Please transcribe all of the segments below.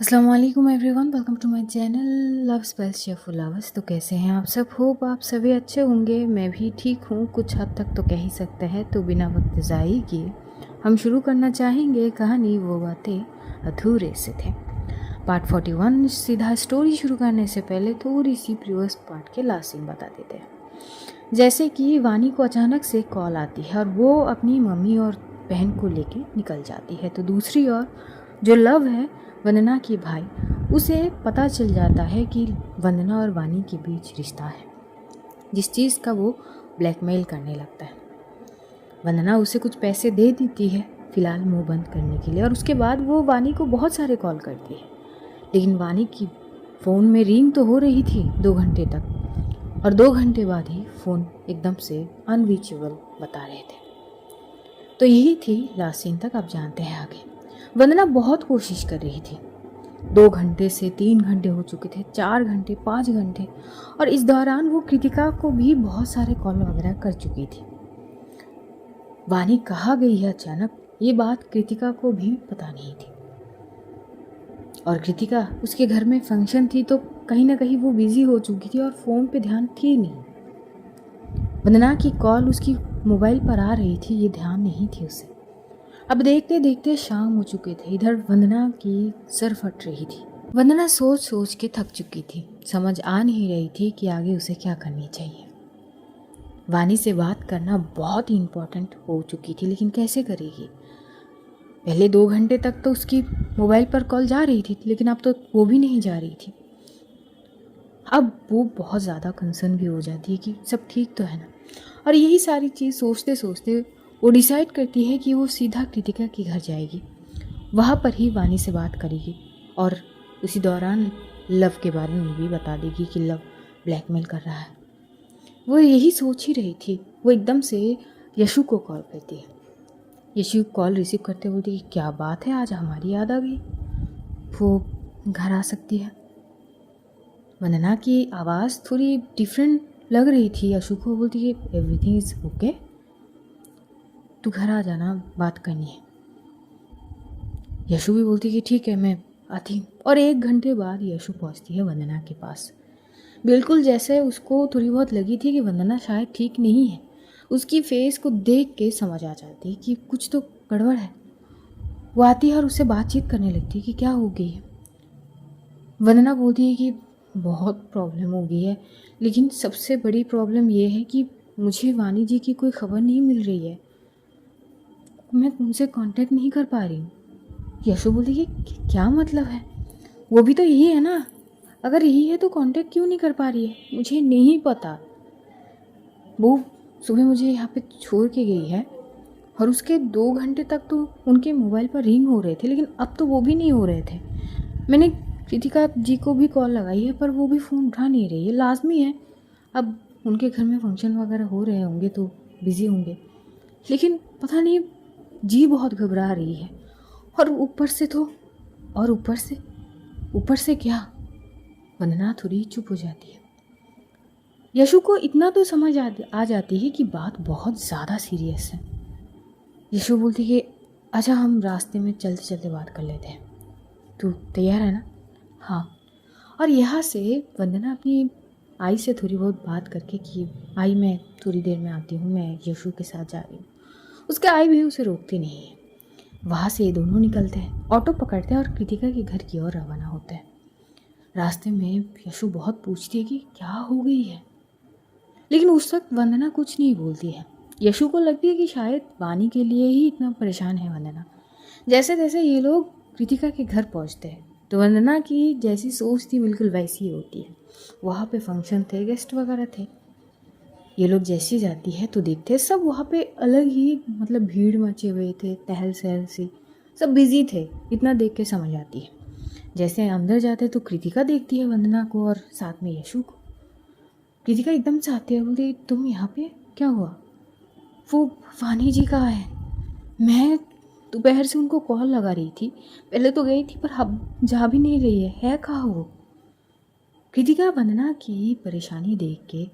अस्सलाम वालेकुम everyone, welcome to my channel love space chefful lovers. तो कैसे हैं आप सब? होप आप सभी अच्छे होंगे। मैं भी ठीक हूँ, कुछ हद तक तो कह ही सकते हैं। तो बिना वक्त ज़ाया किए हम शुरू करना चाहेंगे कहानी वो बातें अधूरे से थे, पार्ट 41। सीधा स्टोरी शुरू करने से पहले थोड़ी सी प्रीवियस पार्ट के लास्ट सीन बता देते हैं। जैसे कि वानी को अचानक से कॉल आती है और वो अपनी मम्मी और बहन को लेके निकल जाती है। तो दूसरी ओर जो लव है, वंदना की भाई, उसे पता चल जाता है कि वंदना और वानी के बीच रिश्ता है, जिस चीज़ का वो ब्लैकमेल करने लगता है। वंदना उसे कुछ पैसे दे देती है फ़िलहाल मुंह बंद करने के लिए, और उसके बाद वो वानी को बहुत सारे कॉल करती है। लेकिन वानी की फ़ोन में रिंग तो हो रही थी 2 घंटे तक, और 2 घंटे बाद ही फ़ोन एकदम से अनरीचेबल बता रहे थे। तो यही थी लास्ट सीन तक। आप जानते हैं आगे। वंदना बहुत कोशिश कर रही थी। 2 घंटे से 3 घंटे हो चुके थे, 4 घंटे, 5 घंटे, और इस दौरान वो कृतिका को भी बहुत सारे कॉल वगैरह कर चुकी थी। वानी कहाँ गई है अचानक, ये बात कृतिका को भी पता नहीं थी। और कृतिका, उसके घर में फंक्शन थी तो कहीं ना कहीं वो बिजी हो चुकी थी और फ़ोन पे ध्यान थी नहीं। वंदना की कॉल उसकी मोबाइल पर आ रही थी, ये ध्यान नहीं थी उसे। अब देखते देखते शाम हो चुके थे। इधर वंदना की सर फट रही थी। वंदना सोच सोच के थक चुकी थी, समझ आ नहीं रही थी कि आगे उसे क्या करनी चाहिए। वानी से बात करना बहुत ही इम्पोर्टेंट हो चुकी थी, लेकिन कैसे करेगी? पहले 2 घंटे तक तो उसकी मोबाइल पर कॉल जा रही थी, लेकिन अब तो वो भी नहीं जा रही थी। अब वो बहुत ज़्यादा कंसर्न भी हो जाती है कि सब ठीक तो है ना। और यही सारी चीज़ सोचते सोचते वो डिसाइड करती है कि वो सीधा कृतिका के घर जाएगी, वहाँ पर ही वानी से बात करेगी, और उसी दौरान लव के बारे में भी बता देगी कि लव ब्लैकमेल कर रहा है। वो यही सोच ही रही थी, वो एकदम से यशु को कॉल करती है। यशु कॉल रिसीव करते बोलती कि क्या बात है, आज हमारी याद आ गई, वो घर आ सकती है। वंदना की आवाज़ थोड़ी डिफरेंट लग रही थी। यशु को बोलती कि एवरीथिंग इज़ ओके, तू घर आ जाना, बात करनी है। यशु भी बोलती कि ठीक है, मैं आती हूँ। और 1 घंटे बाद यशु पहुँचती है वंदना के पास, बिल्कुल जैसे उसको थोड़ी बहुत लगी थी कि वंदना शायद ठीक नहीं है। उसकी फेस को देख के समझ आ जाती है कि कुछ तो गड़बड़ है। वो आती है और उससे बातचीत करने लगती है कि क्या हो गई है। वंदना बोलती है कि बहुत प्रॉब्लम हो गई है, लेकिन सबसे बड़ी प्रॉब्लम ये है कि मुझे वानी जी की कोई खबर नहीं मिल रही है, मैं उनसे कांटेक्ट नहीं कर पा रही हूँ। यशु बोलती कि क्या मतलब है? वो भी तो यही है ना, अगर यही है तो कांटेक्ट क्यों नहीं कर पा रही है? मुझे नहीं पता। वो सुबह मुझे यहाँ पे छोड़ के गई है, और उसके 2 घंटे तक तो उनके मोबाइल पर रिंग हो रहे थे, लेकिन अब तो वो भी नहीं हो रहे थे। मैंने कृतिका जी को भी कॉल लगाई है, पर वो भी फ़ोन उठा नहीं रही है। लाजमी है, अब उनके घर में फंक्शन वगैरह हो रहे होंगे तो बिज़ी होंगे, लेकिन पता नहीं, जी बहुत घबरा रही है। और ऊपर से तो, और ऊपर से क्या? वंदना थोड़ी चुप हो जाती है। यशु को इतना तो समझ आ जाती है कि बात बहुत ज़्यादा सीरियस है। यशु बोलती कि अच्छा, हम रास्ते में चलते चलते बात कर लेते हैं, तू तैयार है ना? हाँ। और यहाँ से वंदना अपनी आई से थोड़ी बहुत बात करके कि आई, मैं थोड़ी देर में आती हूँ, मैं यशु के साथ जा रही हूँ। उसके आई भी उसे रोकती नहीं है। वहाँ से ये दोनों निकलते हैं, ऑटो पकड़ते हैं और कृतिका के घर की ओर रवाना होते हैं। रास्ते में यशु बहुत पूछती है कि क्या हो गई है, लेकिन उस वक्त वंदना कुछ नहीं बोलती है। यशु को लगती है कि शायद वानी के लिए ही इतना परेशान है वंदना। जैसे जैसे ये लोग कृतिका के घर पहुंचते हैं तो वंदना की जैसी सोच थी बिल्कुल वैसी ही होती है। वहाँ पे फंक्शन थे, गेस्ट वगैरह थे। ये लोग जैसी जाती है तो देखते हैं सब वहाँ पे अलग ही, मतलब भीड़ मचे हुए थे, तहल सहल सी, सब बिजी थे। इतना देख के समझ आती है। जैसे अंदर जाते तो कृतिका देखती है वंदना को और साथ में यशु को। कृतिका एकदम से आती है, बोलती तुम यहाँ पे, क्या हुआ? वो वानी जी कहाँ है? मैं दोपहर से उनको कॉल लगा रही थी, पहले तो गई थी पर अब जा भी नहीं रही है कहाँ वो? कृतिका वंदना की परेशानी देख के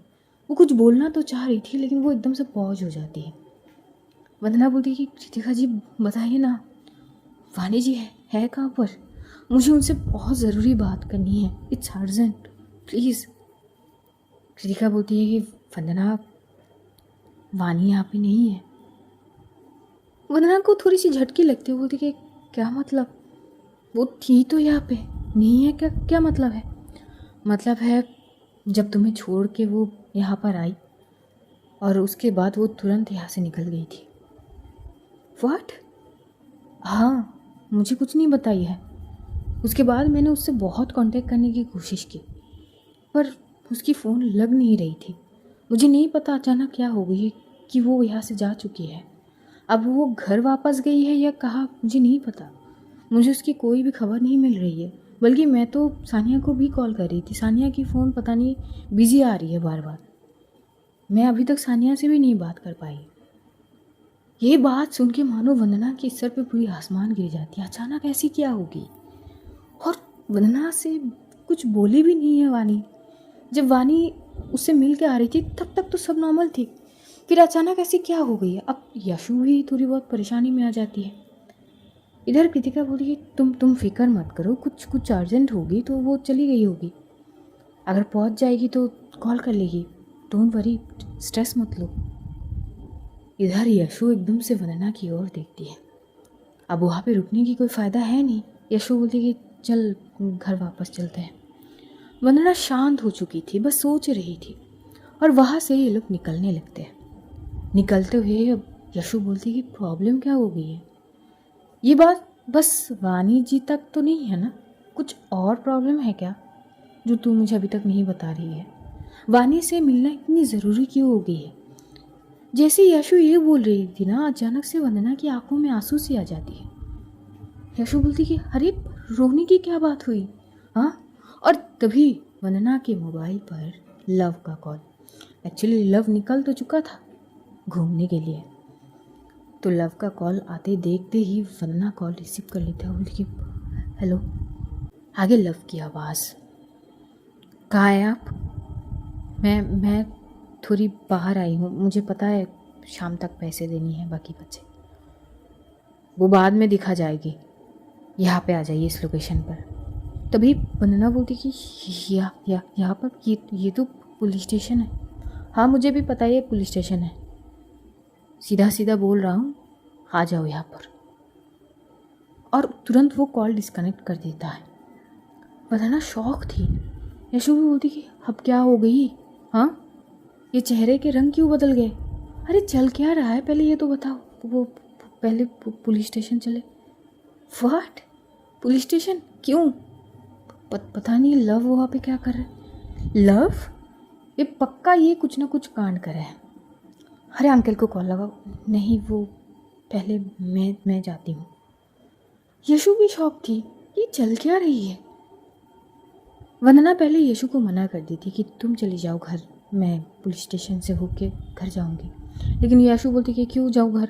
वो कुछ बोलना तो चाह रही थी, लेकिन वो एकदम से पॉज हो जाती है। वंदना बोलती कि कृतिका जी बताइए ना, वानी जी है कहाँ पर? मुझे उनसे बहुत ज़रूरी बात करनी है, इट्स अर्जेंट, प्लीज़। कृतिका बोलती है कि वंदना, वानी यहाँ पे नहीं है। वंदना को थोड़ी सी झटकी लगती है, बोलती कि क्या मतलब, वो थी तो यहाँ पे, नहीं है क्या? क्या मतलब है? मतलब है जब तुम्हें छोड़ के वो यहाँ पर आई और उसके बाद वो तुरंत यहाँ से निकल गई थी। व्हाट? हाँ, मुझे कुछ नहीं बताई है। उसके बाद मैंने उससे बहुत कांटेक्ट करने की कोशिश की, पर उसकी फ़ोन लग नहीं रही थी। मुझे नहीं पता अचानक क्या हो गई कि वो यहाँ से जा चुकी है। अब वो घर वापस गई है या कहाँ, मुझे नहीं पता। मुझे उसकी कोई भी खबर नहीं मिल रही है। बल्कि मैं तो सानिया को भी कॉल कर रही थी, सानिया की फ़ोन पता नहीं बिज़ी आ रही है बार बार। मैं अभी तक सानिया से भी नहीं बात कर पाई। ये बात सुन के मानो वंदना के सर पे पूरी आसमान गिर जाती है। अचानक ऐसी क्या होगी? और वंदना से कुछ बोली भी नहीं है वानी। जब वानी उससे मिल के आ रही थी तब तक तो सब नॉर्मल थी, फिर अचानक ऐसी क्या हो गई है? अब यशु भी थोड़ी बहुत परेशानी में आ जाती है। इधर कृतिका बोली कि तुम फिक्र मत करो, कुछ अर्जेंट होगी तो वो चली गई होगी, अगर पहुंच जाएगी तो कॉल कर लेगी, डोंट वरी, स्ट्रेस मत लो। इधर यशु एकदम से वंदना की ओर देखती है। अब वहाँ पे रुकने की कोई फ़ायदा है नहीं। यशु बोलती कि चल घर वापस चलते हैं। वंदना शांत हो चुकी थी, बस सोच रही थी, और वहाँ से ये लोग निकलने लगते हैं। निकलते हुए अब यशु बोलती कि प्रॉब्लम क्या हो गई है? ये बात बस वानी जी तक तो नहीं है ना? कुछ और प्रॉब्लम है क्या जो तू मुझे अभी तक नहीं बता रही है? वानी से मिलना इतनी ज़रूरी क्यों हो गई है? जैसे यशु ये बोल रही थी ना, अचानक से वंदना की आंखों में आंसू सी आ जाती है। यशु बोलती कि अरे रोने की क्या बात हुई? हाँ? और तभी वंदना के मोबाइल पर लव का कॉल। एक्चुअली लव निकल तो चुका था घूमने के लिए, तो लव का कॉल आते देखते ही वंदना कॉल रिसीव कर लेती है। बोलती कि हेलो। आगे लव की आवाज़, कहाँ है आप? मैं थोड़ी बाहर आई हूँ, मुझे पता है शाम तक पैसे देनी है, बाकी बचे वो बाद में दिखा जाएगी, यहाँ पे आ जाइए इस लोकेशन पर। तभी वंदना बोलती कि यहाँ पर ये तो पुलिस स्टेशन है। हाँ मुझे भी पता है ये पुलिस स्टेशन है, सीधा सीधा बोल रहा हूँ, आ जाओ यहाँ पर। और तुरंत वो कॉल डिस्कनेक्ट कर देता है। वंदना शॉक थी। यशु भी बोलती कि अब क्या हो गई? हाँ, ये चेहरे के रंग क्यों बदल गए? अरे चल क्या रहा है पहले ये तो बताओ। वो पहले पुलिस स्टेशन चले। व्हाट? पुलिस स्टेशन क्यों? पता नहीं लव वहाँ पे क्या कर रहा है। लव ये पक्का ये कुछ ना कुछ कांड करे है। अरे अंकल को कॉल लगाओ। नहीं वो पहले मैं जाती हूँ। यशु भी शॉक थी, ये चल क्या रही है? वंदना पहले यशु को मना कर दी थी कि तुम चली जाओ घर, मैं पुलिस स्टेशन से होके घर जाऊंगी। लेकिन यशु बोलती कि क्यों जाऊँ घर,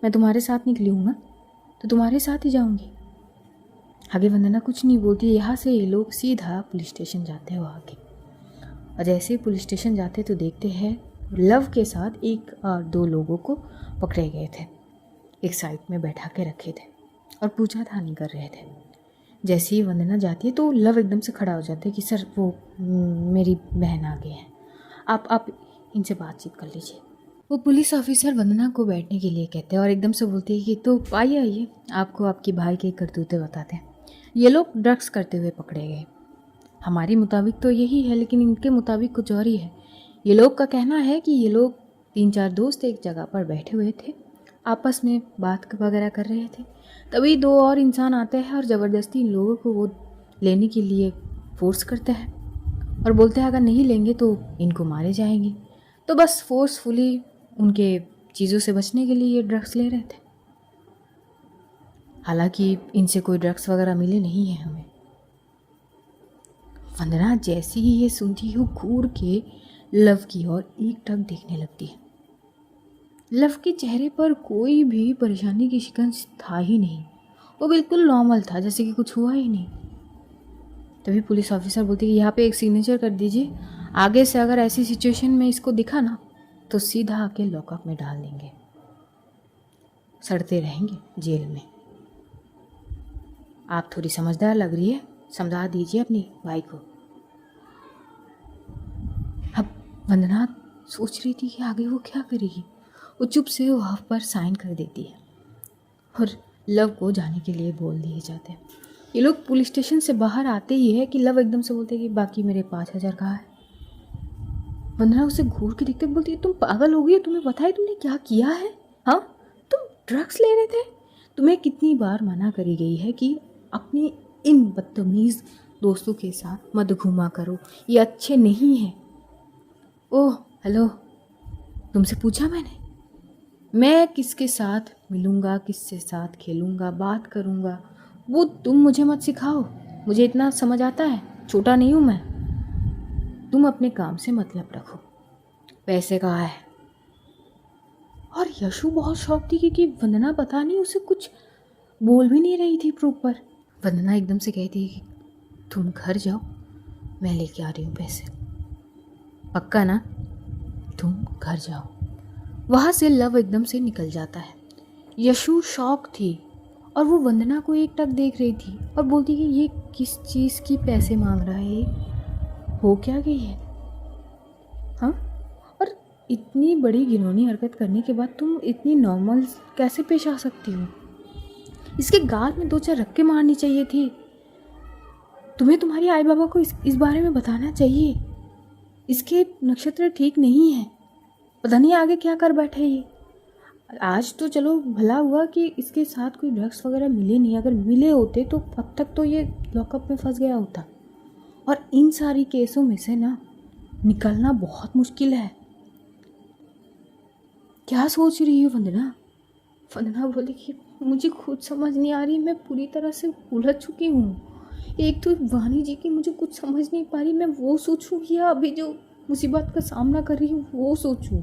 मैं तुम्हारे साथ निकली हूँ ना, तो तुम्हारे साथ ही जाऊंगी। आगे वंदना कुछ नहीं बोलती। यहाँ से ये लोग सीधा पुलिस स्टेशन जाते हैं आगे। और जैसे ही पुलिस स्टेशन जाते तो देखते हैं लव के साथ एक और दो लोगों को पकड़े गए थे, एक साइड में बैठा के रखे थे और पूछताछ कर रहे थे। जैसे ही वंदना जाती है तो लव एकदम से खड़ा हो जाता है कि सर वो मेरी बहन आ गई है, आप इनसे बातचीत कर लीजिए। वो पुलिस ऑफिसर वंदना को बैठने के लिए कहते हैं और एकदम से बोलते हैं कि तो आइए आपको आपके भाई के करतूते बताते हैं। ये लोग ड्रग्स करते हुए पकड़े गए। हमारी मुताबिक तो यही है, लेकिन इनके मुताबिक कुछ और ही है। ये लोग का कहना है कि ये लोग 3-4 दोस्त एक जगह पर बैठे हुए थे, आपस में बात वगैरह कर रहे थे। तभी दो और इंसान आते हैं और ज़बरदस्ती इन लोगों को वो लेने के लिए फोर्स करते हैं और बोलते हैं अगर नहीं लेंगे तो इनको मारे जाएंगे। तो बस फोर्सफुली उनके चीज़ों से बचने के लिए ये ड्रग्स ले रहे थे। हालांकि इनसे कोई ड्रग्स वगैरह मिले नहीं है हमें। वंदना जैसे ही ये सुनती है घूर के लव की ओर एकटक देखने लगती है। लव के चेहरे पर कोई भी परेशानी की शिकन था ही नहीं, वो बिल्कुल नॉर्मल था, जैसे कि कुछ हुआ ही नहीं। तभी पुलिस ऑफिसर बोलती है कि यहाँ पे एक सिग्नेचर कर दीजिए, आगे से अगर ऐसी सिचुएशन में इसको दिखा ना तो सीधा आके लॉकअप में डाल देंगे, सड़ते रहेंगे जेल में। आप थोड़ी समझदार लग रही है, समझा दीजिए अपनी भाई को। अब वंदना सोच रही थी कि आगे वो क्या करेगी। वो चुप से वहाँ पर साइन कर देती है और लव को जाने के लिए बोल दिए जाते हैं। ये लोग पुलिस स्टेशन से बाहर आते ही है कि लव एकदम से बोलते हैं कि बाकी मेरे 5,000 कहाँ है। वंदना उसे घूर के देखते बोलती है, तुम पागल हो गई, तुम्हें पता है तुमने क्या किया है? हाँ, तुम ड्रग्स ले रहे थे। तुम्हें कितनी बार मना करी गई है कि अपने इन बदतमीज़ दोस्तों के साथ मत घूमा करो, ये अच्छे नहीं हैं। ओह हेलो, तुमसे पूछा मैंने, मैं किसके साथ मिलूँगा, किसके साथ खेलूँगा, बात करूँगा, वो तुम मुझे मत सिखाओ। मुझे इतना समझ आता है, छोटा नहीं हूँ मैं। तुम अपने काम से मतलब रखो। पैसे कहाँ है? और यशु बहुत शौक थी क्योंकि वंदना पता नहीं उसे कुछ बोल भी नहीं रही थी प्रॉपर। वंदना एकदम से कहती है कि तुम घर जाओ, मैं लेके आ रही हूँ पैसे। पक्का ना? तुम घर जाओ। वहाँ से लव एकदम से निकल जाता है। यशु शौक थी और वो वंदना को एक टक देख रही थी और बोलती कि ये किस चीज़ की पैसे मांग रहा है, हो क्या गई है? हाँ, और इतनी बड़ी घिनौनी हरकत करने के बाद तुम इतनी नॉर्मल कैसे पेश आ सकती हो? इसके गाल में 2-4 रख के मारनी चाहिए थी। तुम्हें तुम्हारे आई बाबा को इस बारे में बताना चाहिए। इसके नक्षत्र ठीक नहीं है, पता नहीं आगे क्या कर बैठे ये। आज तो चलो भला हुआ कि इसके साथ कोई ड्रग्स वगैरह मिले नहीं, अगर मिले होते तो अब तक तो ये लॉकअप में फंस गया होता। और इन सारी केसों में से ना निकलना बहुत मुश्किल है। क्या सोच रही हो वंदना? वंदना बोली कि मुझे खुद समझ नहीं आ रही, मैं पूरी तरह से उलझ चुकी हूँ। एक तो वाणी जी की मुझे कुछ समझ नहीं पा रही, मैं वो सोचूं या अभी जो मुसीबत का सामना कर रही हूँ वो सोचूं।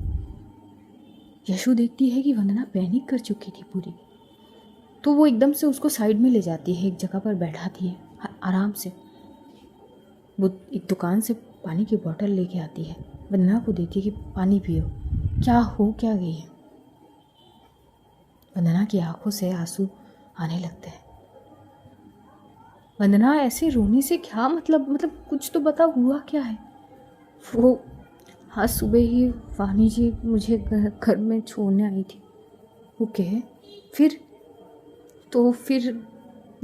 यशु देखती है कि वंदना पैनिक कर चुकी थी पूरी, तो वो एकदम से उसको साइड में ले जाती है, एक जगह पर बैठाती है आराम से। वो एक दुकान से पानी की बोतल लेके आती है, वंदना को देती है कि पानी पियो। क्या हो क्या गई है? वंदना की आंखों से आंसू आने लगते हैं। वंदना ऐसे रोने से क्या मतलब कुछ तो बता, हुआ क्या है? वो आज सुबह ही वानी जी मुझे घर में छोड़ने आई थी। ओके, फिर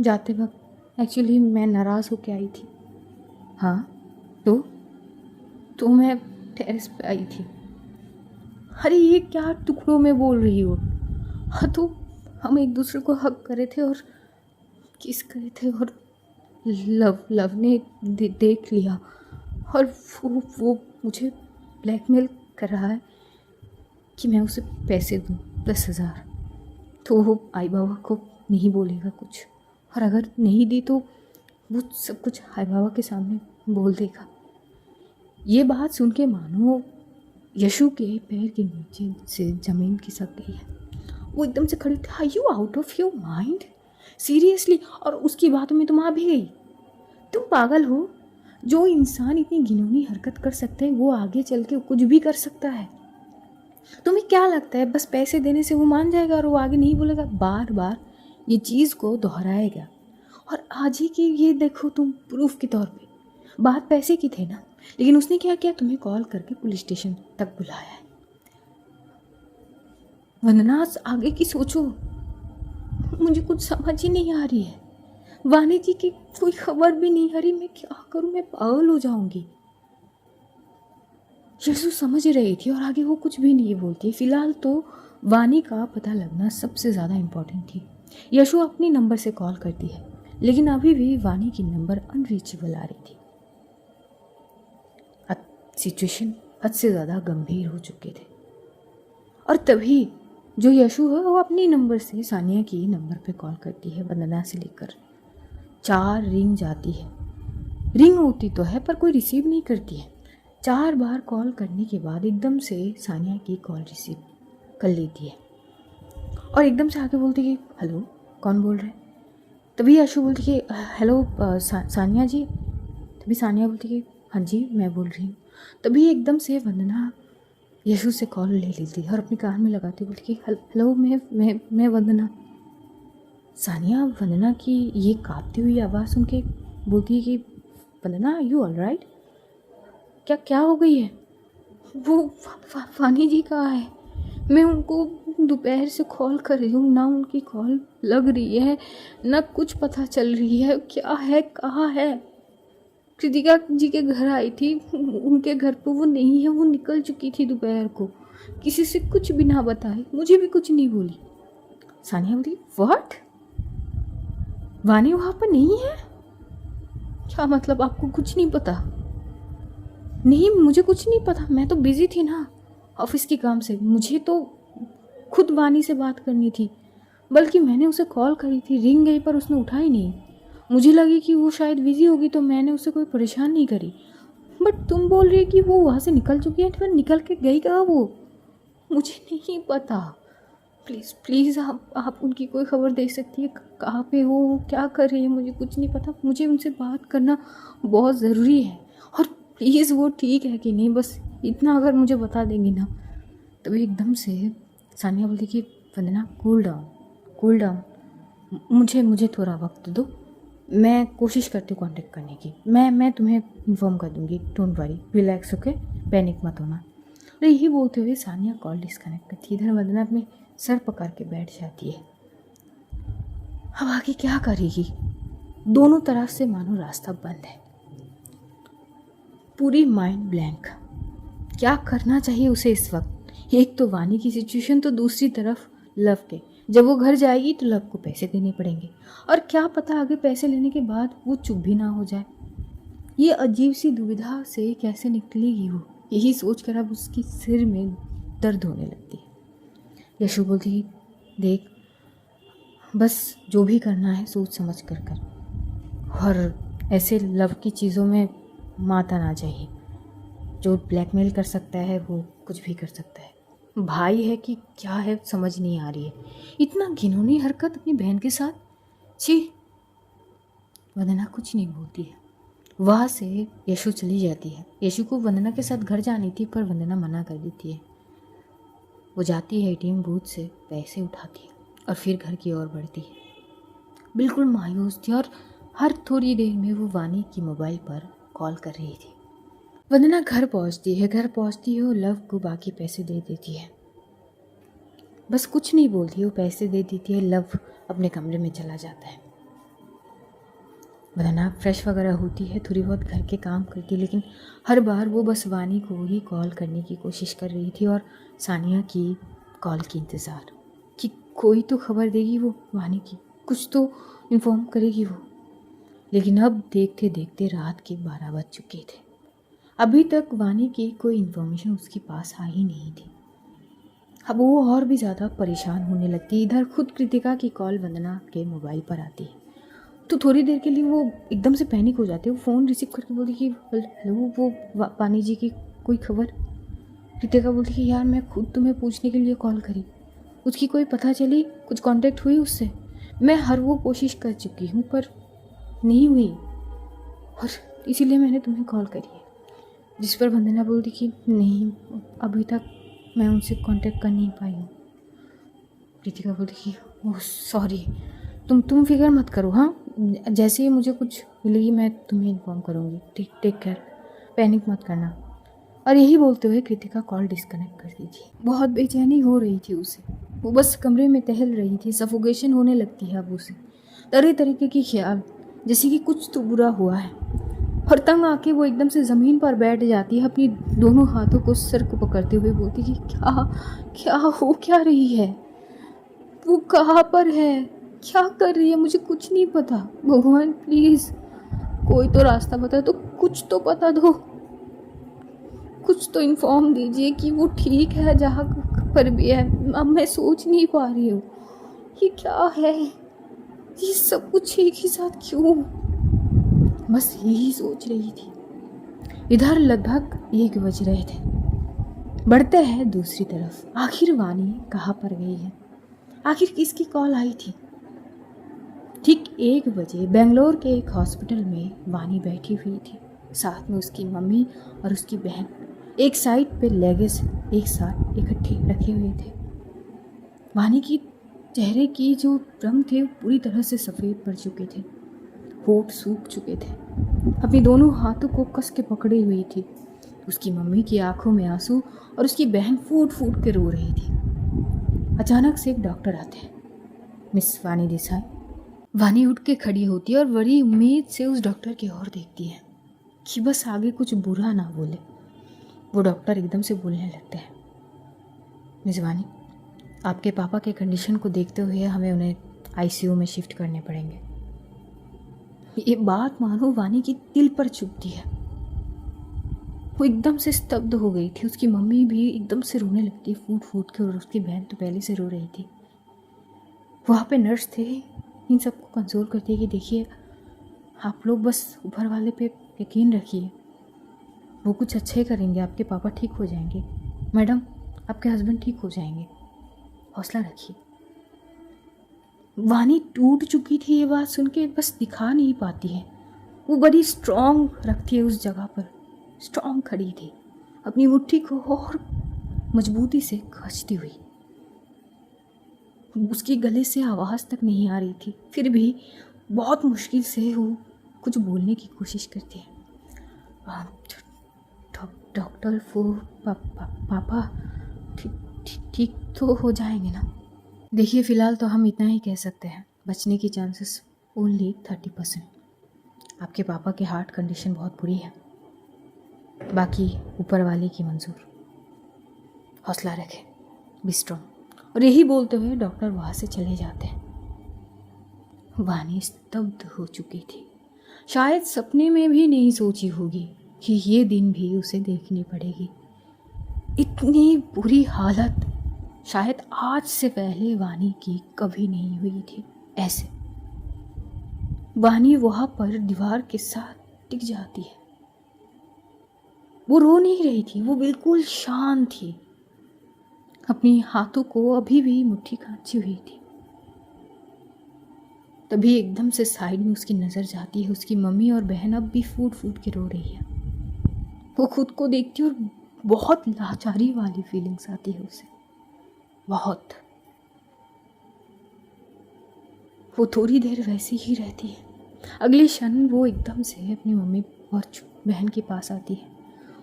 जाते वक्त एक्चुअली मैं नाराज़ होके आई थी। हाँ, तो मैं टेरेस पे आई थी। अरे ये क्या टुकड़ों में बोल रही हो? हाँ, तो हम एक दूसरे को हग करे थे और किस करे थे और लव ने देख लिया और वो मुझे ब्लैकमेल कर रहा है कि मैं उसे पैसे दूँ 10,000। तो वो आई बाबा को नहीं बोलेगा कुछ, और अगर नहीं दी तो वो सब कुछ आई बाबा के सामने बोल देगा। ये बात सुन के मानो यशु के पैर के नीचे से ज़मीन खिसक गई है। वो एकदम से खड़ी थी। Are you out of your mind? Seriously? और उसकी बातों में तुम आ भी गई? तुम पागल हो? जो इंसान इतनी घिनौनी हरकत कर सकता है वो आगे चल के कुछ भी कर सकता है। तुम्हें क्या लगता है बस पैसे देने से वो मान जाएगा और वो आगे नहीं बोलेगा? बार बार ये चीज़ को दोहराएगा। और आज ही की ये देखो तुम प्रूफ के तौर पे, बात पैसे की थे ना, लेकिन उसने क्या किया, तुम्हें कॉल करके पुलिस स्टेशन तक बुलाया है। वंदना आगे की सोचो, मुझे कुछ समझ ही नहीं आ रही है। वानी जी की कोई खबर भी नहीं आ रही, मैं क्या करूं, मैं पागल हो जाऊंगी। यशु समझ रही थी और आगे वो कुछ भी नहीं बोलती। फिलहाल तो वानी का पता लगना सबसे ज़्यादा इम्पोर्टेंट थी। यशु अपनी नंबर से कॉल करती है, लेकिन अभी भी वानी की नंबर अनरीचेबल आ रही थी। सिचुएशन हद से ज़्यादा गंभीर हो चुके थे और तभी जो यशु है वो अपनी नंबर से सानिया की नंबर पे कॉल करती है। वंदना से लेकर 4 रिंग जाती है। रिंग होती तो है पर कोई रिसीव नहीं करती है। 4 बार कॉल करने के बाद एकदम से सानिया की कॉल रिसीव कर लेती है और एकदम से आके बोलती कि हेलो, कौन बोल रहे हैं? तभी यशु बोलती कि हेलो सानिया जी। तभी सानिया बोलती कि हाँ जी मैं बोल रही हूँ। तभी एकदम से वंदना यशु से कॉल ले लेती है और अपने कान में लगाती बोलती कि हेलो मैं वंदना। सानिया वंदना की ये काँपती हुई आवाज़ सुन के बोलती है कि वंदना, यू ऑल राइट? क्या क्या हो गई है? वो वानी जी कहाँ है? मैं उनको दोपहर से कॉल कर रही हूँ, ना उनकी कॉल लग रही है, ना कुछ पता चल रही है। क्या है, कहाँ है? कृतिका जी के घर आई थी, उनके घर पे वो नहीं है, वो निकल चुकी थी दोपहर को, किसी से कुछ भी ना बताए, मुझे भी कुछ नहीं बोली। सानिया बोली, व्हाट? वानी वहाँ पर नहीं है? क्या मतलब, आपको कुछ नहीं पता? नहीं, मुझे कुछ नहीं पता, मैं तो बिजी थी ना ऑफिस के काम से। मुझे तो खुद वानी से बात करनी थी, बल्कि मैंने उसे कॉल करी थी, रिंग गई पर उसने उठाई नहीं। मुझे लगी कि वो शायद बिजी होगी, तो मैंने उसे कोई परेशान नहीं करी। बट तुम बोल रही कि वो वहाँ से निकल चुकी है, फिर निकल के गई कहाँ वो? मुझे नहीं पता। प्लीज़ प्लीज़, आप उनकी कोई खबर दे सकती है? कहाँ पे हो, क्या कर रही है? मुझे कुछ नहीं पता, मुझे उनसे बात करना बहुत ज़रूरी है। और प्लीज़, वो ठीक है कि नहीं, बस इतना अगर मुझे बता देंगी ना। तभी एकदम से सानिया बोलती कि वंदना, कूल डाउन, कूल डाउन, मुझे थोड़ा वक्त दो, मैं कोशिश करती हूँ कांटेक्ट करने की। मैं तुम्हें इन्फॉर्म कर दूँगी, don't worry, relax, okay, panic मत होना। और यही बोलते हुए सानिया कॉल डिस्कनेक्ट करती है। इधर वंदना अपने सर पकड़ के बैठ जाती है। अब आगे क्या करेगी? दोनों तरफ से मानो रास्ता बंद है, पूरी माइंड ब्लैंक। क्या करना चाहिए उसे इस वक्त? एक तो वानी की सिचुएशन, तो दूसरी तरफ लव के। जब वो घर जाएगी तो लव को पैसे देने पड़ेंगे, और क्या पता आगे पैसे लेने के बाद वो चुप भी ना हो जाए। ये अजीब सी दुविधा से कैसे निकलेगी वो, यही सोच कर अब उसकी सिर में दर्द होने लगती है। यशु बोलती, देख, बस जो भी करना है सोच समझ कर कर, और ऐसे लव की चीज़ों में माता ना चाहिए। जो ब्लैकमेल कर सकता है वो कुछ भी कर सकता है। भाई है कि क्या है समझ नहीं आ रही है। इतना घिनौनी हरकत अपनी बहन के साथ, छी। वंदना कुछ नहीं बोलती है। वहाँ से यशु चली जाती है। यशु को वंदना के साथ घर जानी थी, पर वंदना मना कर देती है। वो जाती है एटीएम बूथ से पैसे उठाती है और फिर घर की ओर बढ़ती है। बिल्कुल मायूस थी, और हर थोड़ी देर में वो वानी की मोबाइल पर कॉल कर रही थी। वंदना घर पहुंचती है और लव को बाकी पैसे दे देती है। बस कुछ नहीं बोलती, वो पैसे दे देती है। लव अपने कमरे में चला जाता है। वंदना फ्रेश वगैरह होती है, थोड़ी बहुत घर के काम करती है, लेकिन हर बार वो बस वानी को ही कॉल करने की कोशिश कर रही थी, और सानिया की कॉल की इंतज़ार कि कोई तो खबर देगी वो वानी की, कुछ तो इन्फॉर्म करेगी वो। लेकिन अब देखते देखते रात के 12 बज चुके थे। अभी तक वानी की कोई इन्फॉर्मेशन उसके पास आई नहीं थी। अब वो और भी ज़्यादा परेशान होने लगती। इधर खुद कृतिका की कॉल वंदना के मोबाइल पर आती है, तो थोड़ी देर के लिए वो एकदम से पैनिक हो जाती है। वो फ़ोन रिसीव करके बोलती कि हेलो, वो वानी जी की कोई खबर? कृतिका बोलती कि यार, मैं खुद तुम्हें पूछने के लिए कॉल करी, उसकी कोई पता चली, कुछ कांटेक्ट हुई उससे? मैं हर वो कोशिश कर चुकी हूँ पर नहीं हुई, और इसीलिए मैंने तुम्हें कॉल करी है। जिस पर वंदना बोलती कि नहीं, अभी तक मैं उनसे कांटेक्ट कर नहीं पाई हूँ। कृतिका बोलती कि ओह सॉरी, तुम फिक्र मत करो, हाँ, जैसे ही मुझे कुछ मिलेगी मैं तुम्हें इन्फॉर्म करूँगी। टेक केयर, पैनिक मत करना। और यही बोलते हुए कृतिका कॉल डिस्कनेक्ट कर दी थी। बहुत बेचैनी हो रही थी उसे, वो बस कमरे में टहल रही थी। सफोकेशन होने लगती है अब उसे, तरह तरीके की ख्याल, जैसे कि कुछ तो बुरा हुआ है। और तंग आके वो एकदम से ज़मीन पर बैठ जाती है, अपनी दोनों हाथों को सर को पकड़ते हुए बोलती कि क्या क्या हो क्या रही है, वो कहाँ पर है, क्या कर रही है, मुझे कुछ नहीं पता। भगवान प्लीज़ कोई तो रास्ता बता दो, कुछ तो बता दो, कुछ तो इन्फॉर्म दीजिए कि वो ठीक है जहाँ पर भी है। अब मैं सोच नहीं पा रही हूँ, ये क्या है, ये सब कुछ एक ही साथ क्यों? बस यही सोच रही थी। इधर लगभग 1 बज रहे थे। बढ़ते हैं दूसरी तरफ। आखिर वानी कहाँ पर गई है? आखिर किसकी कॉल आई थी? ठीक 1 बजे बेंगलोर के एक हॉस्पिटल में वानी बैठी हुई थी, साथ में उसकी मम्मी और उसकी बहन। एक साइड पे लेगेज एक साथ इकट्ठे रखे हुए थे। वानी की चेहरे की जो रंग थे वो पूरी तरह से सफ़ेद पड़ चुके थे, होठ सूख चुके थे। अपनी दोनों हाथों को कस के पकड़ी हुई थी। उसकी मम्मी की आंखों में आंसू और उसकी बहन फूट फूट के रो रही थी। अचानक से एक डॉक्टर आते हैं, मिस वानी देसाई। वानी उठ के खड़ी होती है और बड़ी उम्मीद से उस डॉक्टर की ओर देखती है कि बस आगे कुछ बुरा ना बोले। वो डॉक्टर एकदम से बोलने लगते हैं, मिस वानी, आपके पापा के कंडीशन को देखते हुए हमें उन्हें आईसीयू में शिफ्ट करने पड़ेंगे। ये बात मानो वानी की दिल पर चुभती है। वो एकदम से स्तब्ध हो गई थी। उसकी मम्मी भी एकदम से रोने लगती है फूट फूट के, और उसकी बहन तो पहले से रो रही थी। वहाँ पे नर्स थे, इन सबको कंसोल करते कि देखिए, आप लोग बस ऊपर वाले पे यकीन रखिए, वो कुछ अच्छा ही करेंगे, आपके पापा ठीक हो जाएंगे। मैडम, आपके हस्बैंड ठीक हो जाएंगे, हौसला रखिए। वानी टूट चुकी थी ये बात सुन के, बस दिखा नहीं पाती है। वो बड़ी स्ट्रॉन्ग रखती है, उस जगह पर स्ट्रॉन्ग खड़ी थी, अपनी मुट्ठी को और मजबूती से खींचती हुई। उसके गले से आवाज़ तक नहीं आ रही थी, फिर भी बहुत मुश्किल से वो कुछ बोलने की कोशिश करती है। डॉक्टर, वो पापा ठीक तो हो जाएंगे ना? देखिए, फ़िलहाल तो हम इतना ही कह सकते हैं, बचने की चांसेस ओनली 30%। आपके पापा के हार्ट कंडीशन बहुत बुरी है, बाकी ऊपर वाले की मंजूर। हौसला रखें, बी स्ट्रॉन्ग। और यही बोलते हुए डॉक्टर वहाँ से चले जाते हैं। वानी स्तब्ध हो चुकी थी। शायद सपने में भी नहीं सोची होगी कि ये दिन भी उसे देखनी पड़ेगी। इतनी बुरी हालत शायद आज से पहले वानी की कभी नहीं हुई थी। ऐसे वानी वहाँ पर दीवार के साथ टिक जाती है। वो रो नहीं रही थी, वो बिल्कुल शांत थी, अपनी हाथों को अभी भी मुट्ठी खांची हुई थी। तभी एकदम से साइड में उसकी नज़र जाती है। उसकी मम्मी और बहन अब भी फूट फूट के रो रही है। वो खुद को देखती है और बहुत लाचारी वाली फीलिंग्स आती है उसे, बहुत। वो थोड़ी देर वैसी ही रहती है। अगले क्षण वो एकदम से अपनी मम्मी और बहन के पास आती है।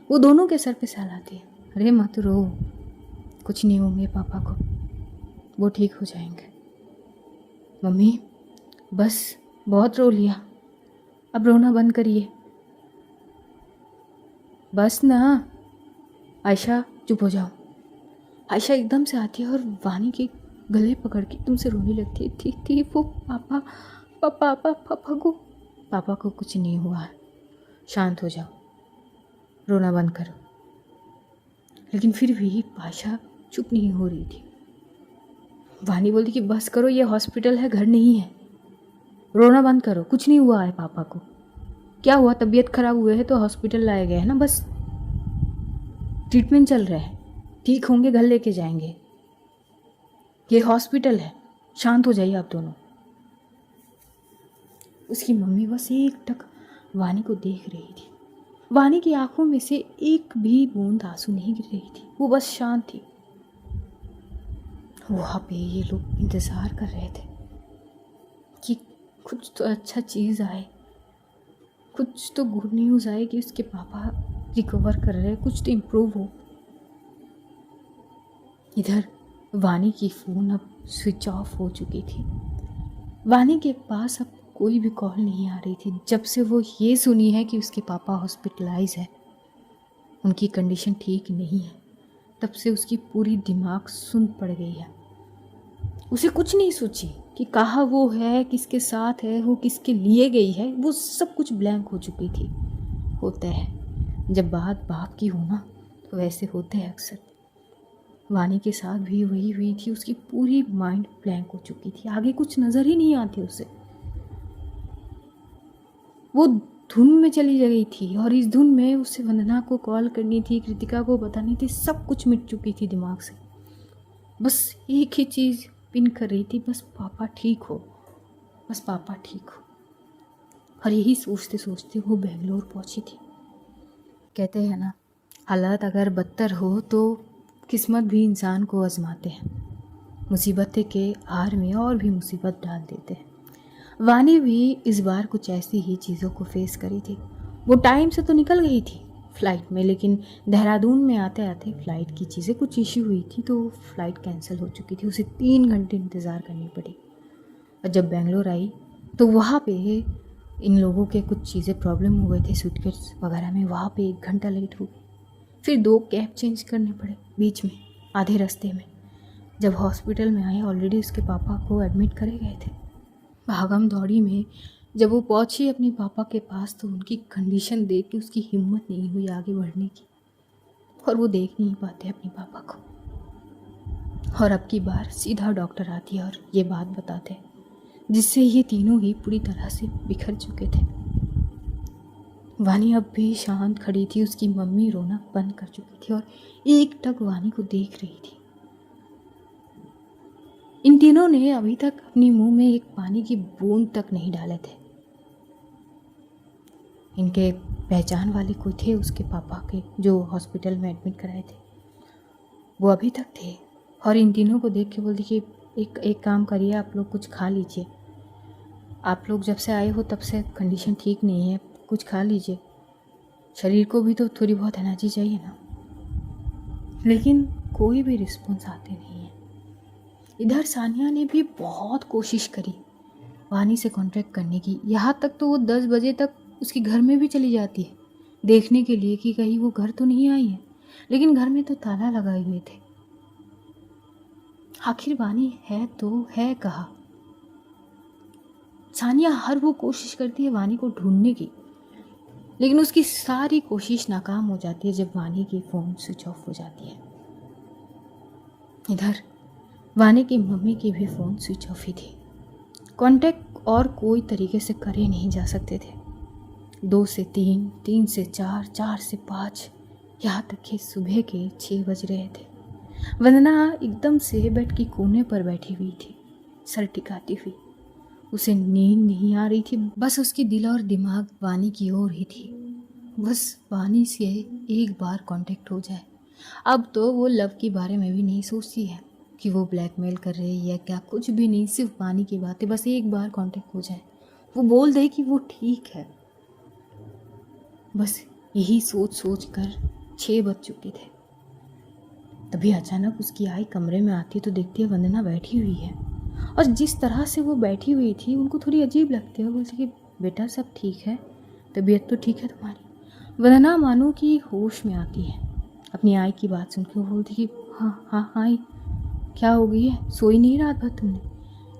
वो दोनों के सर पे सहलाती है। अरे मत रो, कुछ नहीं होंगे पापा को, वो ठीक हो जाएंगे। मम्मी, बस बहुत रो लिया, अब रोना बंद करिए, बस ना। आयशा, चुप हो जाओ। आयशा एकदम से आती है और वानी के गले पकड़ के तुमसे रोने लगती है। थी वो पापा को कुछ नहीं हुआ है, शांत हो जाओ, रोना बंद करो। लेकिन फिर भी आयशा चुप नहीं हो रही थी। वानी बोलती कि बस करो, ये हॉस्पिटल है, घर नहीं है, रोना बंद करो, कुछ नहीं हुआ है पापा को। क्या हुआ, तबीयत खराब हुए है तो हॉस्पिटल लाए गए हैं ना, बस ट्रीटमेंट चल रहा है, ठीक होंगे, घर लेके जाएंगे, ये हॉस्पिटल है, शांत हो जाइए आप दोनों। उसकी मम्मी बस एक टक वानी को देख रही थी। वानी की आंखों में से एक भी बूंद आंसू नहीं गिर रही थी, वो बस शांत थी। वहाँ पे ये लोग इंतज़ार कर रहे थे कि कुछ तो अच्छा चीज़ आए, कुछ तो गुड न्यूज़ आए कि उसके पापा रिकवर कर रहे हैं, कुछ तो इम्प्रूव हो। इधर वानी की फ़ोन अब स्विच ऑफ हो चुकी थी। वानी के पास अब कोई भी कॉल नहीं आ रही थी। जब से वो ये सुनी है कि उसके पापा हॉस्पिटलाइज है, उनकी कंडीशन ठीक नहीं है, तब से उसकी पूरी दिमाग सुन पड़ गई है। उसे कुछ नहीं सोची कि कहाँ वो है, किसके साथ है, वो किसके लिए गई है, वो सब कुछ ब्लैंक हो चुकी थी। होता है जब बात बाप की हो ना, तो वैसे होते हैं अक्सर। वानी के साथ भी वही हुई थी। उसकी पूरी माइंड ब्लैंक हो चुकी थी, आगे कुछ नज़र ही नहीं आती उसे। वो धुन में चली गई थी और इस धुन में उसे वंदना को कॉल करनी थी, कृतिका को बतानी थी, सब कुछ मिट चुकी थी दिमाग से। बस एक ही चीज़ पिन कर रही थी, बस पापा ठीक हो, बस पापा ठीक हो। और यही सोचते सोचते वो बेंगलोर पहुंची थी। कहते हैं ना, हालात अगर बदतर हो तो किस्मत भी इंसान को आजमाते हैं। मुसीबत के आड़ में और भी मुसीबत डाल देते हैं। वानी भी इस बार कुछ ऐसी ही चीज़ों को फेस करी थी। वो टाइम से तो निकल गई थी फ़्लाइट में, लेकिन देहरादून में आते आते फ़्लाइट की चीज़ें कुछ इश्यू हुई थी तो फ़्लाइट कैंसिल हो चुकी थी। उसे 3 घंटे इंतज़ार करनी पड़ी। और जब बेंगलोर आई तो वहाँ पे इन लोगों के कुछ चीज़ें प्रॉब्लम हो गए थे सूटकेस वगैरह में, वहाँ पे 1 घंटा लेट हो गई। फिर 2 कैब चेंज करने पड़े बीच में, आधे रास्ते में। जब हॉस्पिटल में आए ऑलरेडी उसके पापा को एडमिट करे गए थे। भागम दौड़ी में जब वो पहुंची अपने पापा के पास तो उनकी कंडीशन देख के उसकी हिम्मत नहीं हुई आगे बढ़ने की, और वो देख नहीं पाते अपने पापा को। और अब की बार सीधा डॉक्टर आती है और ये बात बताते हैं, जिससे ये तीनों ही पूरी तरह से बिखर चुके थे। वानी अब भी शांत खड़ी थी, उसकी मम्मी रोना बंद कर चुकी थी और एकटक वानी को देख रही थी। इन तीनों ने अभी तक अपनी मुंह में एक पानी की बूंद तक नहीं डाले थे। इनके पहचान वाले कोई थे उसके पापा के जो हॉस्पिटल में एडमिट कराए थे, वो अभी तक थे। और इन तीनों को देख के बोलती कि एक काम करिए, आप लोग कुछ खा लीजिए। आप लोग जब से आए हो तब से कंडीशन ठीक नहीं है, कुछ खा लीजिए, शरीर को भी तो थोड़ी बहुत एनर्जी चाहिए ना। लेकिन कोई भी रिस्पॉन्स आते नहीं है। इधर सानिया ने भी बहुत कोशिश करी वानी से कांटेक्ट करने की, यहाँ तक तो वो 10 बजे तक उसके घर में भी चली जाती है देखने के लिए कि कहीं वो घर तो नहीं आई है, लेकिन घर में तो ताला लगाए हुए थे। आखिर वानी है तो है कहाँ? सानिया हर वो कोशिश करती है वानी को ढूंढने की, लेकिन उसकी सारी कोशिश नाकाम हो जाती है जब वानी की फ़ोन स्विच ऑफ हो जाती है। इधर वानी की मम्मी की भी फ़ोन स्विच ऑफ ही थी। कांटेक्ट और कोई तरीके से करे नहीं जा सकते थे। 2 से 3, 3 से 4, 4 से 5, यहाँ तक कि सुबह के 6 बज रहे थे। वंदना एकदम से बेड की कोने पर बैठी हुई थी, सर टिकाती हुई। उसे नींद नहीं आ रही थी, बस उसकी दिल और दिमाग वानी की ओर ही थी। बस वानी से एक बार कांटेक्ट हो जाए। अब तो वो लव के बारे में भी नहीं सोचती है कि वो ब्लैकमेल कर रही है या क्या, कुछ भी नहीं, सिर्फ वानी की बातें। बस एक बार कांटेक्ट हो जाए, वो बोल दे कि वो ठीक है। बस यही सोच सोच कर 6 बज चुके थे। तभी अचानक उसकी आई कमरे में आती तो देखती है वंदना बैठी हुई है, और जिस तरह से वो बैठी हुई थी उनको थोड़ी अजीब लगती है। बोलती कि बेटा सब ठीक है, तबीयत तो ठीक है तुम्हारी। वंदना मानो कि होश में आती है अपनी आई की बात सुन के। वो बोलती कि हाँ हाँ आई, क्या हो गई है, सोई नहीं रात भर तुमने?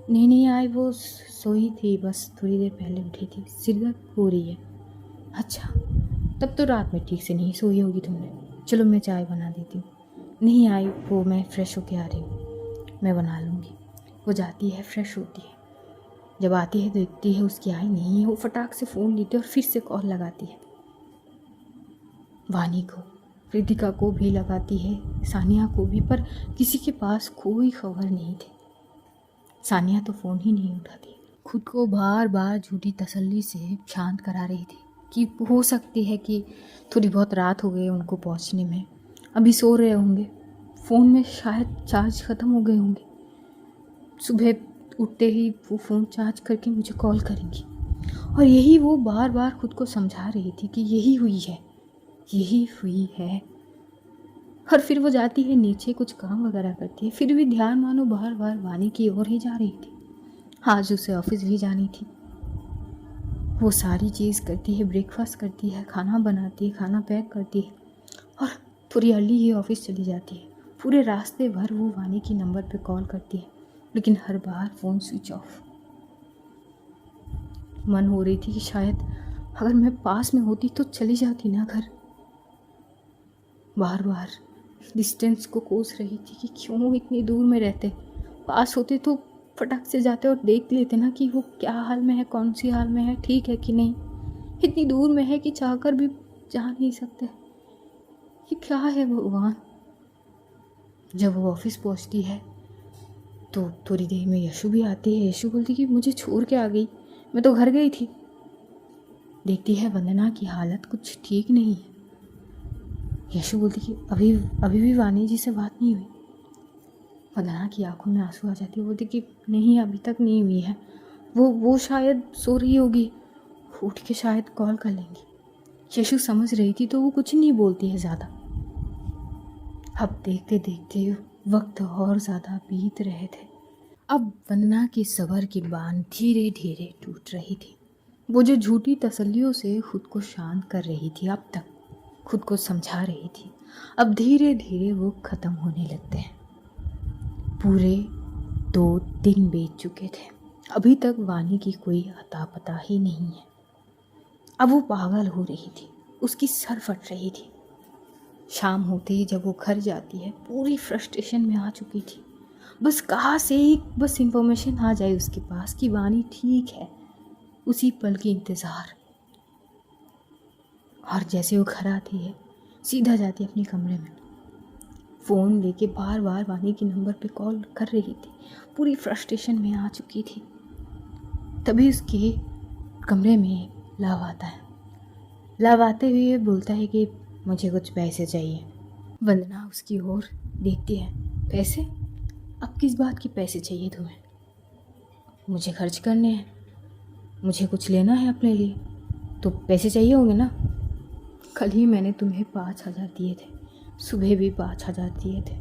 नहीं नहीं आई, वो सोई थी, बस थोड़ी देर पहले उठी थी, सिर दर्द हो रही है। अच्छा, तब तो रात में ठीक से नहीं सोई होगी तुमने। चलो मैं चाय बना देती हूँ। नहीं आई, वो मैं फ़्रेश होके आ रही हूँ, मैं बना लूँगी। वो जाती है, फ्रेश होती है। जब आती है देखती है उसकी आई नहीं है। वो फटाक से फ़ोन लेती है और फिर से कॉल लगाती है वानी को, रितिका को भी लगाती है, सानिया को भी, पर किसी के पास कोई खबर नहीं थी। सानिया तो फ़ोन ही नहीं उठाती, खुद को बार बार झूठी तसल्ली से शांत करा रही थी कि हो सकती है कि थोड़ी बहुत रात हो गई उनको पहुंचने में, अभी सो रहे होंगे, फ़ोन में शायद चार्ज ख़त्म हो गए होंगे, सुबह उठते ही वो फ़ोन चार्ज करके मुझे कॉल करेंगी। और यही वो बार बार खुद को समझा रही थी कि यही हुई है, यही हुई है। और फिर वो जाती है नीचे, कुछ काम वगैरह करती है, फिर भी ध्यान मानो बार बार वानी की ओर ही जा रही थी। आज उसे ऑफिस भी जानी थी। वो सारी चीज़ करती है, ब्रेकफास्ट करती है, खाना बनाती है, खाना पैक करती है और थोड़ी अर्ली ही ऑफिस चली जाती है। पूरे रास्ते भर वो वानी की नंबर पे कॉल करती है, लेकिन हर बार फ़ोन स्विच ऑफ। मन हो रही थी कि शायद अगर मैं पास में होती तो चली जाती ना घर। बार बार डिस्टेंस को कोस रही थी कि क्यों इतनी दूर में रहते, पास होते तो फटक से जाते और देख लेते ना कि वो क्या हाल में है, कौन सी हाल में है, ठीक है कि नहीं। इतनी दूर में है कि चाहकर भी जा नहीं सकते। ये क्या है भगवान। जब वो ऑफिस पहुंचती है तो थोड़ी देर में यशु भी आती है। यशु बोलती कि मुझे छोड़ के आ गई, मैं तो घर गई थी। देखती है वंदना की हालत कुछ ठीक नहीं है। यशु बोलती कि अभी भी वानी जी से बात नहीं हुई। वंदना की आंखों में आंसू आ जाती है। वो बोलती कि नहीं, अभी तक नहीं हुई है, वो शायद सो रही होगी, उठ के शायद कॉल कर लेंगी। यशु समझ रही थी तो वो कुछ नहीं बोलती है ज़्यादा। अब देखते देखते वक्त और ज़्यादा बीत रहे थे। अब वंदना की सबर की बांध धीरे धीरे टूट रही थी। वो जो झूठी तसल्लियों से खुद को शांत कर रही थी, अब तक खुद को समझा रही थी, अब धीरे धीरे वो ख़त्म होने लगते हैं। पूरे 2 दिन बीत चुके थे, अभी तक वानी की कोई अता पता ही नहीं है। अब वो पागल हो रही थी, उसकी सर फट रही थी। शाम होते ही जब वो घर जाती है, पूरी फ्रस्ट्रेशन में आ चुकी थी। बस कहाँ से ही बस इंफॉर्मेशन आ जाए उसके पास कि वानी ठीक है, उसी पल की इंतज़ार। और जैसे वो घर आती है, सीधा जाती है अपने कमरे में, फ़ोन लेके बार बार वानी के नंबर पे कॉल कर रही थी। पूरी फ्रस्ट्रेशन में आ चुकी थी। तभी उसके कमरे में लव आता है। लव आते हुए बोलता है कि मुझे कुछ पैसे चाहिए। वंदना उसकी ओर देखती है। पैसे? अब किस बात के पैसे चाहिए तुम्हें? मुझे खर्च करने हैं, मुझे कुछ लेना है अपने लिए, तो पैसे चाहिए होंगे ना। कल ही मैंने तुम्हें 5,000 दिए थे, सुबह भी 5,000 दिए थे,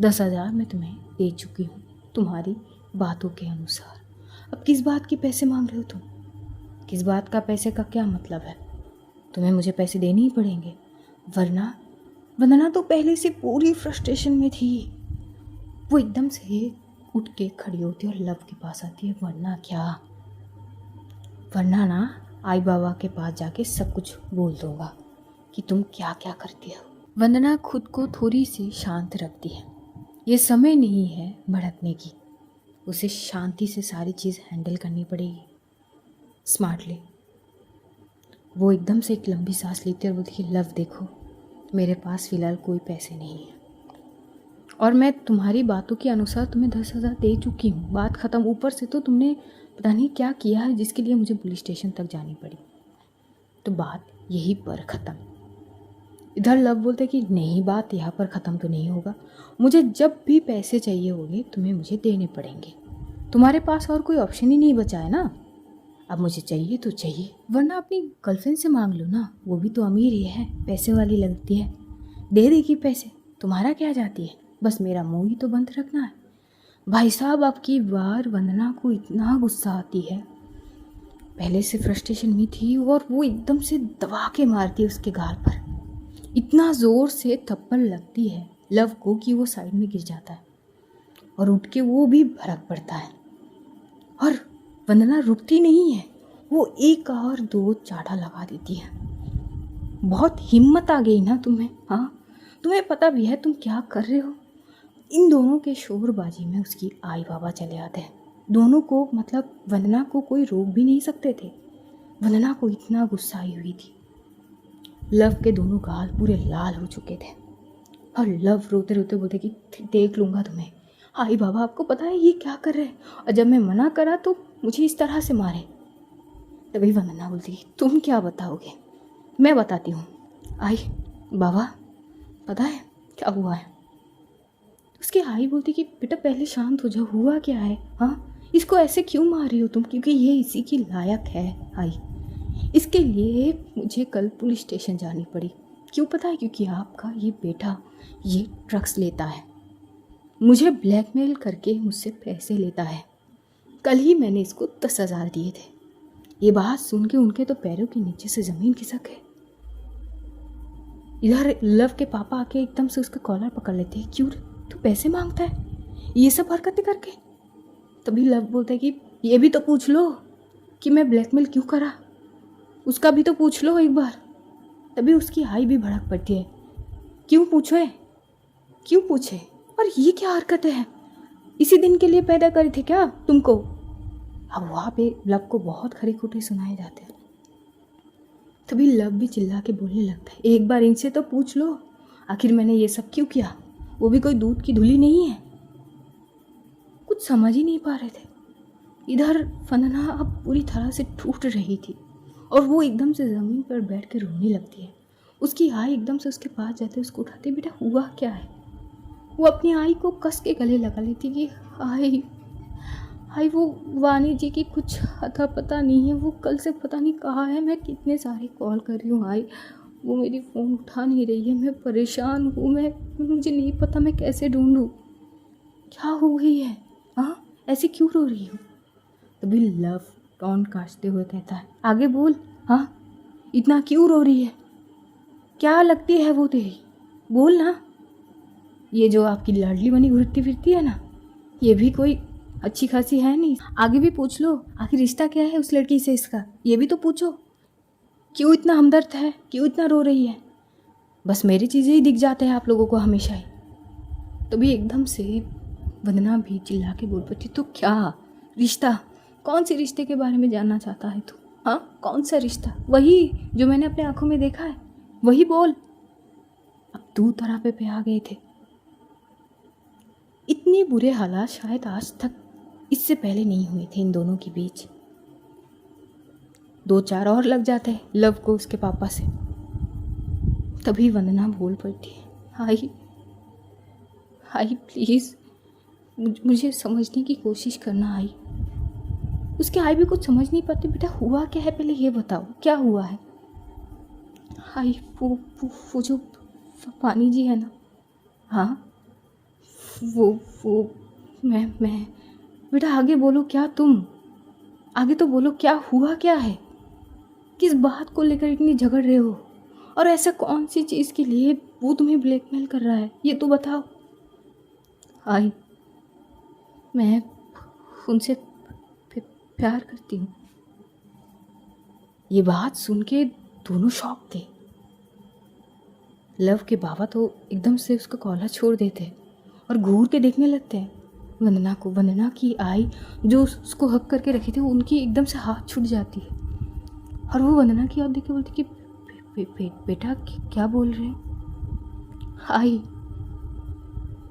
10,000 मैं तुम्हें दे चुकी हूँ तुम्हारी बातों के अनुसार। अब किस बात के पैसे मांग रहे हो तुम? किस बात का पैसे का क्या मतलब है? तुम्हें मुझे पैसे देने ही पड़ेंगे, वरना वंदना तो पहले से पूरी फ्रस्ट्रेशन में थी। वो एकदम से उठ के खड़ी होती है और लव के पास आती है। वरना क्या? वरना ना आई बाबा के पास जाके सब कुछ बोल दूंगा कि तुम क्या क्या करती हो। वंदना खुद को थोड़ी सी शांत रखती है। ये समय नहीं है भड़कने की, उसे शांति से सारी चीज़ हैंडल करनी पड़ेगी, स्मार्टली। वो एकदम से एक लंबी सांस लेती है और बोलती है, लव देखो, मेरे पास फ़िलहाल कोई पैसे नहीं है और मैं तुम्हारी बातों के अनुसार तुम्हें 10,000 दे चुकी हूँ। बात ख़त्म। ऊपर से तो तुमने पता नहीं क्या किया है जिसके लिए मुझे पुलिस स्टेशन तक जानी पड़ी, तो बात यहीं पर ख़त्म। इधर लव बोलते कि नहीं, बात यहाँ पर ख़त्म तो नहीं होगा, मुझे जब भी पैसे चाहिए होंगे तुम्हें मुझे देने पड़ेंगे। तुम्हारे पास और कोई ऑप्शन ही नहीं बचा है ना। अब मुझे चाहिए तो चाहिए, वरना अपनी गर्लफ्रेंड से मांग लो ना, वो भी तो अमीर ही है, पैसे वाली लगती है, दे देगी पैसे। तुम्हारा क्या जाती है, बस मेरा मुंह ही तो बंद रखना है। भाई साहब, अब की बार वंदना को इतना गुस्सा आती है, पहले से फ्रस्ट्रेशन में थी और वो एकदम से दबा के मारती है उसके गाल पर। इतना ज़ोर से थप्पड़ लगती है लव को कि वो साइड में गिर जाता है और उठ के वो भी भड़क पड़ता है। और वंदना रुकती नहीं है, वो एक और 2 चाटा लगा देती है। बहुत हिम्मत आ गई ना तुम्हें? हाँ, तुम्हें पता भी है तुम क्या कर रहे हो? इन दोनों के शोरबाजी में उसकी आई बाबा चले आते हैं। दोनों को, मतलब वंदना को कोई रोक भी नहीं सकते थे। वंदना को इतना गुस्सा आई हुई थी। लव के दोनों गाल पूरे लाल हो चुके थे और लव रोते रोते बोलते कि देख लूँगा तुम्हें। आई बाबा, आपको पता है ये क्या कर रहे हैं? और जब मैं मना करा तो मुझे इस तरह से मारे। तभी वंदना बोलती, तुम क्या बताओगे? मैं बताती हूँ। आई बाबा, पता है क्या हुआ है? उसकी आई बोलती कि बेटा पहले शांत हो जाओ, हुआ क्या है? हाँ, इसको ऐसे क्यों मार रही हो तुम? क्योंकि ये इसी की लायक है आई, इसके लिए मुझे कल पुलिस स्टेशन जानी पड़ी। क्यों पता है? क्योंकि आपका ये बेटा ये ड्रग्स लेता है, मुझे ब्लैकमेल करके मुझसे पैसे लेता है। कल ही मैंने इसको 10,000 दिए थे। ये बात सुन के उनके तो पैरों के नीचे से ज़मीन खिसक गई। इधर लव के पापा आके एकदम से उसका कॉलर पकड़ लेते हैं। क्यों तू पैसे मांगता है ये सब हरकतें करके? तभी लव बोलता है कि ये भी तो पूछ लो कि मैं ब्लैकमेल क्यों करा, उसका भी तो पूछ लो एक बार। तभी उसकी आई भी भड़क पड़ती है। क्यों पूछे, क्यों पूछे? और ये क्या हरकतें हैं? इसी दिन के लिए पैदा करे थे क्या तुमको? अब वहाँ पे लव को बहुत खरी खोटे सुनाए जाते हैं। तभी लव भी चिल्ला के बोलने लगता है, एक बार इनसे तो पूछ लो आखिर मैंने ये सब क्यों किया। वो भी कोई दूध की धुली नहीं है। कुछ समझ ही नहीं पा रहे थे। इधर वंदना अब पूरी तरह से टूट रही थी और वो एकदम से ज़मीन पर बैठ के रोने लगती है। उसकी आई एकदम से उसके पास जाते उसको उठाते, बेटा हुआ क्या है? वो अपनी आई को कस के गले लगा लेती कि आई आई वो वानी जी की कुछ अता पता नहीं है, वो कल से पता नहीं कहाँ है, मैं कितने सारे कॉल कर रही हूँ आई, वो मेरी फ़ोन उठा नहीं रही है, मैं परेशान हूँ, मुझे नहीं पता मैं कैसे ढूंढूँ, क्या हो गई है, हाँ ऐसे क्यों रो रही हो। तभी लव टॉन काटते हुए कहता है, आगे बोल, हाँ इतना क्यों रो रही है, क्या लगती है वो तेरी, बोल ना। ये जो आपकी लाडली बनी घूरती फिरती है ना, ये भी कोई अच्छी खासी है नहीं, आगे भी पूछ लो, आखिर रिश्ता क्या है उस लड़की से इसका, ये भी तो पूछो, क्यों इतना हमदर्द है, क्यों इतना रो रही है। बस मेरी चीज़ें ही दिख जाते हैं आप लोगों को हमेशा ही। तभी एकदम से वंदना भी चिल्ला के बोल पड़ती, तो क्या रिश्ता, कौन से रिश्ते के बारे में जानना चाहता है तू, हाँ कौन सा रिश्ता, वही जो मैंने अपने आंखों में देखा है, वही बोल। अब तू तरह पे आ गए थे। इतने बुरे हालात शायद आज तक इससे पहले नहीं हुए थे इन दोनों के बीच। 2-4 और लग जाते लव को उसके पापा से। तभी वंदना बोल पड़ती है, आई आई प्लीज़ मुझे समझने की कोशिश करना आई। उसके आई भी कुछ समझ नहीं पाती, बेटा हुआ क्या है पहले ये बताओ, क्या हुआ है। आई वो जो पानी जी है ना, हाँ वो मैं बेटा आगे बोलो, क्या तुम आगे तो बोलो, क्या हुआ क्या है, किस बात को लेकर इतनी झगड़ रहे हो, और ऐसा कौन सी चीज़ के लिए वो तुम्हें ब्लैकमेल कर रहा है, ये तो बताओ। आई मैं उनसे प्यार करती हूँ। ये बात सुन के दोनों शॉक थे। लव के बाबा तो एकदम से उसका कॉलर छोड़ देते और घूर के देखने लगते हैं वंदना को। वंदना की आई जो उसको हक करके रखी थी, उनकी एकदम से हाथ छूट जाती है और वो वंदना की ओर देख के बोलती कि बेटा क्या बोल रहे हैं। आई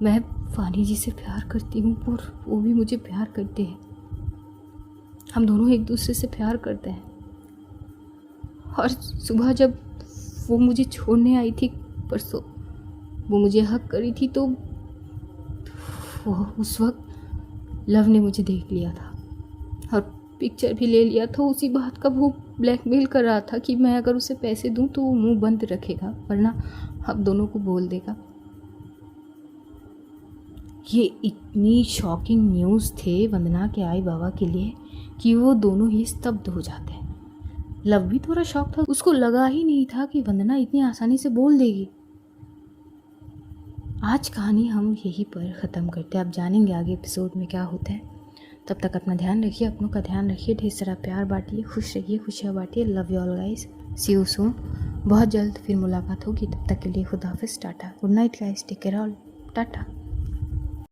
मैं वानी जी से प्यार करती हूँ और वो भी मुझे प्यार करते हैं, हम दोनों एक दूसरे से प्यार करते हैं। और सुबह जब वो मुझे छोड़ने आई थी परसों, वो मुझे हक करी थी, तो वो उस वक्त लव ने मुझे देख लिया था और पिक्चर भी ले लिया था। उसी बात का वो ब्लैकमेल कर रहा था कि मैं अगर उसे पैसे दूं तो वो मुंह बंद रखेगा, वरना हम दोनों को बोल देगा। ये इतनी शॉकिंग न्यूज़ थे वंदना के आई बाबा के लिए कि वो दोनों ही स्तब्ध हो जाते हैं। लव भी थोड़ा शॉक था, उसको लगा ही नहीं था कि वंदना इतनी आसानी से बोल देगी। आज कहानी हम यहीं पर ख़त्म करते हैं। आप जानेंगे आगे एपिसोड में क्या होता है। तब तक अपना ध्यान रखिए, अपनों का ध्यान रखिए, ढेर सारा प्यार बांटिए, खुश रहिए, खुशियाँ बांटिए। Love you all guys, see you soon. बहुत जल्द फिर मुलाकात होगी, तब तक के लिए खुदा हाफिज़, tata, good night guys, take care all, Tata.